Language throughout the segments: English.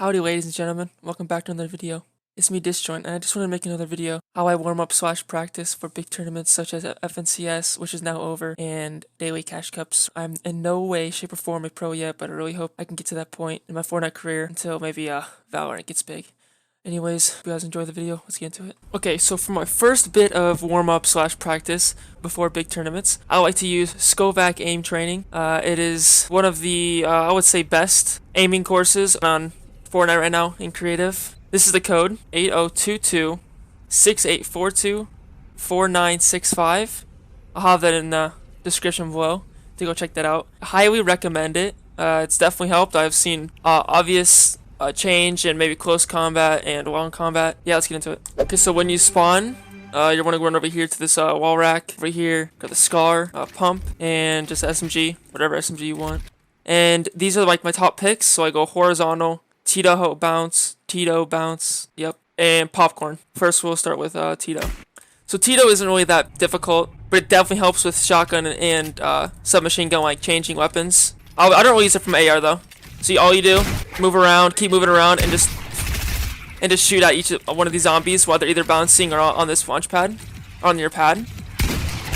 Howdy ladies and gentlemen, welcome back to another video. It's me Disjoint, and I just want to make another video how I warm up / practice for big tournaments such as FNCS, which is now over, and daily cash cups. I'm in no way, shape or form a pro yet, but I really hope I can get to that point in my Fortnite career until maybe Valorant gets big. Anyways, if you guys enjoy the video, let's get into it. Okay, so for my first bit of warm up / practice before big tournaments, I like to use SKAAVOK aim training. It is one of the, I would say, best aiming courses on Fortnite right now in creative. This is the code 8022-6842-4965. I'll have that in the description below to go check that out. I highly recommend it. It's definitely helped. I've seen obvious change in maybe close combat and long combat. Yeah, let's get into it. Okay, so when you spawn, you want to run over here to this wall rack. Over here, got the SCAR, pump, and just SMG, whatever SMG you want. And these are like my top picks. So I go horizontal, Tito bounce, yep, and popcorn. First we'll start with Tito. So Tito isn't really that difficult, but it definitely helps with shotgun and submachine gun, like changing weapons. I don't really use it from AR though. So all you do, move around, keep moving around, and just shoot at each one of these zombies while they're either bouncing or on this launch pad, on your pad.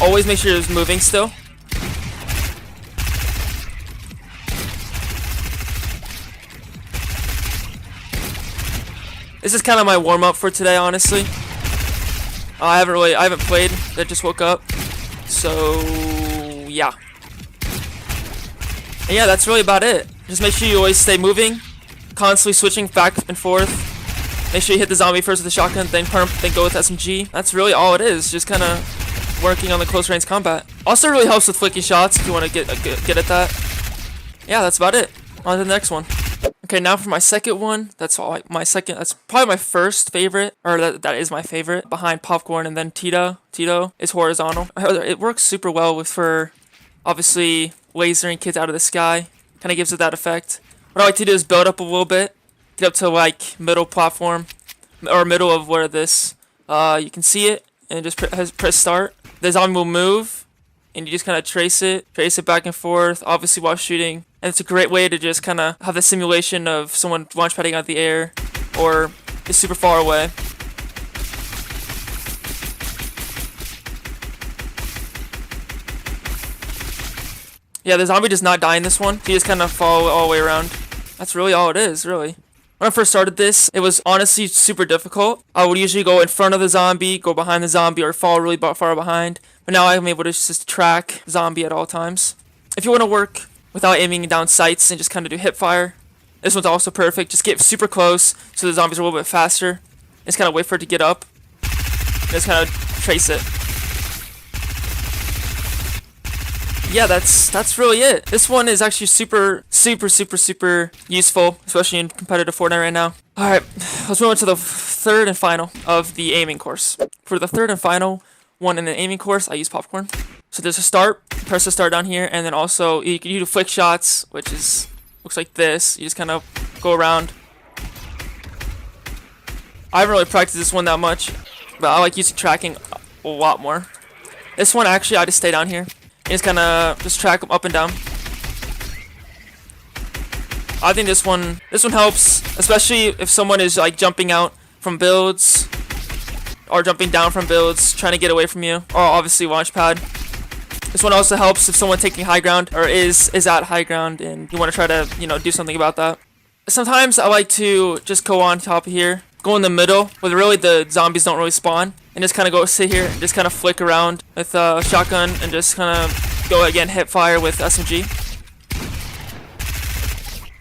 Always make sure it's moving still. This is kind of my warm up for today, honestly. I haven't played. I just woke up, so yeah. And yeah, that's really about it. Just make sure you always stay moving, constantly switching back and forth. Make sure you hit the zombie first with the shotgun, then pump, then go with SMG. That's really all it is. Just kind of working on the close range combat. Also, really helps with flicky shots if you want to get at that. Yeah, that's about it. On to the next one. Okay, now for my second one. That's probably my first favorite, or that is my favorite, behind popcorn and then Tito. Tito is horizontal. It works super well for obviously lasering kids out of the sky. Kind of gives it that effect. What I like to do is build up a little bit, get up to like middle platform, or middle of where this, you can see it, and just press start. The zombie will move, and you just kind of trace it back and forth, obviously while shooting. And it's a great way to just kind of have the simulation of someone launch padding out of the air, or is super far away. Yeah, the zombie does not die in this one. He just kind of follow all the way around. That's really all it is, really. When I first started this, it was honestly super difficult. I would usually go in front of the zombie, go behind the zombie, or fall really far behind. But now I'm able to just track zombie at all times. If you want to work without aiming down sights and just kind of do hip fire, this one's also perfect. Just get super close so the zombies are a little bit faster. Just kind of wait for it to get up. Just kind of trace it. Yeah, that's really it. This one is actually super useful, especially in competitive Fortnite right now. Alright, let's move on to the third and final of the aiming course. For the third and final one in the aiming course, I use popcorn. So there's a start, press the start down here, and then also you can do flick shots, which looks like this. You just kind of go around. I haven't really practiced this one that much, but I like using tracking a lot more. This one actually, I just stay down here. You just kind of track them up and down. I think this one helps, especially if someone is like jumping out from builds or jumping down from builds, trying to get away from you, or obviously launch pad. This one also helps if someone taking high ground or is at high ground and you want to try to do something about that. Sometimes I like to just go on top of here, go in the middle where really the zombies don't really spawn, and just kind of go sit here and just kind of flick around with a shotgun and just kind of go again hip fire with SMG.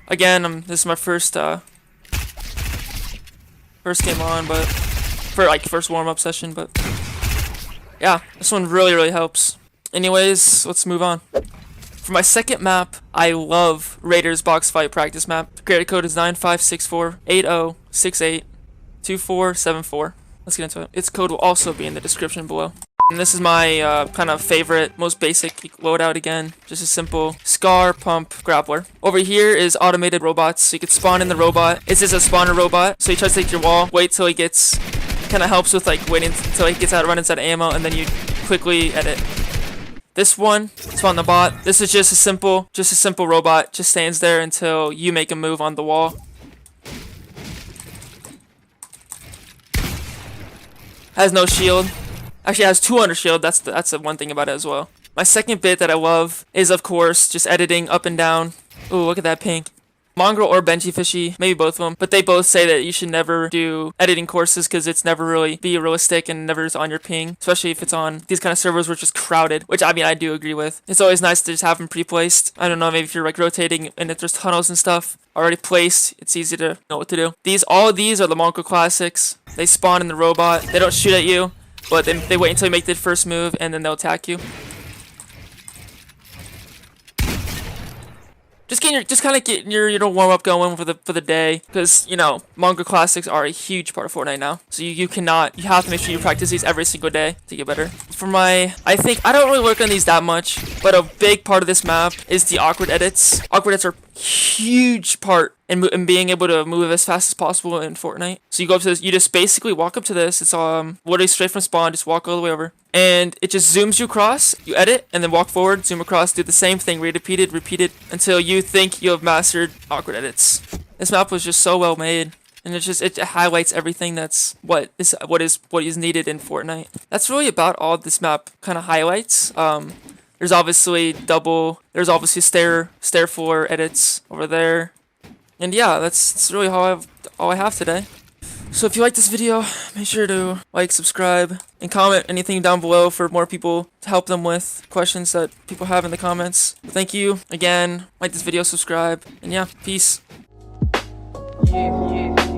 Again, this is my first game on, but for like first warm up session, but yeah, this one really helps. Anyways, let's move on. For my second map, I love Raiders box fight practice map. The creator code is 956480682474. Let's get into it. Its code will also be in the description below. And this is my kind of favorite, most basic loadout again. Just a simple SCAR, pump, grappler. Over here is automated robots, so you can spawn in the robot. It's just a spawner robot, so you try to take your wall, wait till he gets, kind of helps with like waiting until he gets runs out of ammo, and then you quickly edit. This one, spawn the bot. This is just a simple robot. Just stands there until you make a move on the wall. Has no shield. Actually, it has 200 shield. That's the one thing about it as well. My second bit that I love is, of course, just editing up and down. Ooh, look at that pink. Mongrel or Benji Fishy, maybe both of them, but they both say that you should never do editing courses because it's never really be realistic and never is on your ping, especially if it's on these kind of servers where it's just crowded, which I mean I do agree with. It's always nice to just have them pre-placed. I don't know, maybe if you're like rotating and if there's tunnels and stuff already placed, it's easy to know what to do. All of these are the Mongrel classics. They spawn in the robot. They don't shoot at you, but they wait until you make the first move and then they'll attack you. Just kind of getting your warm up going for the day, because Mongrel classics are a huge part of Fortnite now. So you have to make sure you practice these every single day to get better. I think I don't really work on these that much, but a big part of this map is the awkward edits. Awkward edits are huge part in being able to move as fast as possible in Fortnite. So you go up to this, you just basically walk up to this. It's literally straight from spawn, just walk all the way over, and it just zooms you across. You edit and then walk forward, zoom across, do the same thing, repeat it until you think you have mastered awkward edits. This map was just so well made, and it highlights everything that's what is needed in Fortnite. That's really about all this map kind of highlights. There's obviously stair floor edits over there. And yeah, that's really all I have today. So if you like this video, make sure to like, subscribe, and comment anything down below for more people to help them with questions that people have in the comments. Thank you again. Like this video, subscribe, and yeah, peace. Yeah.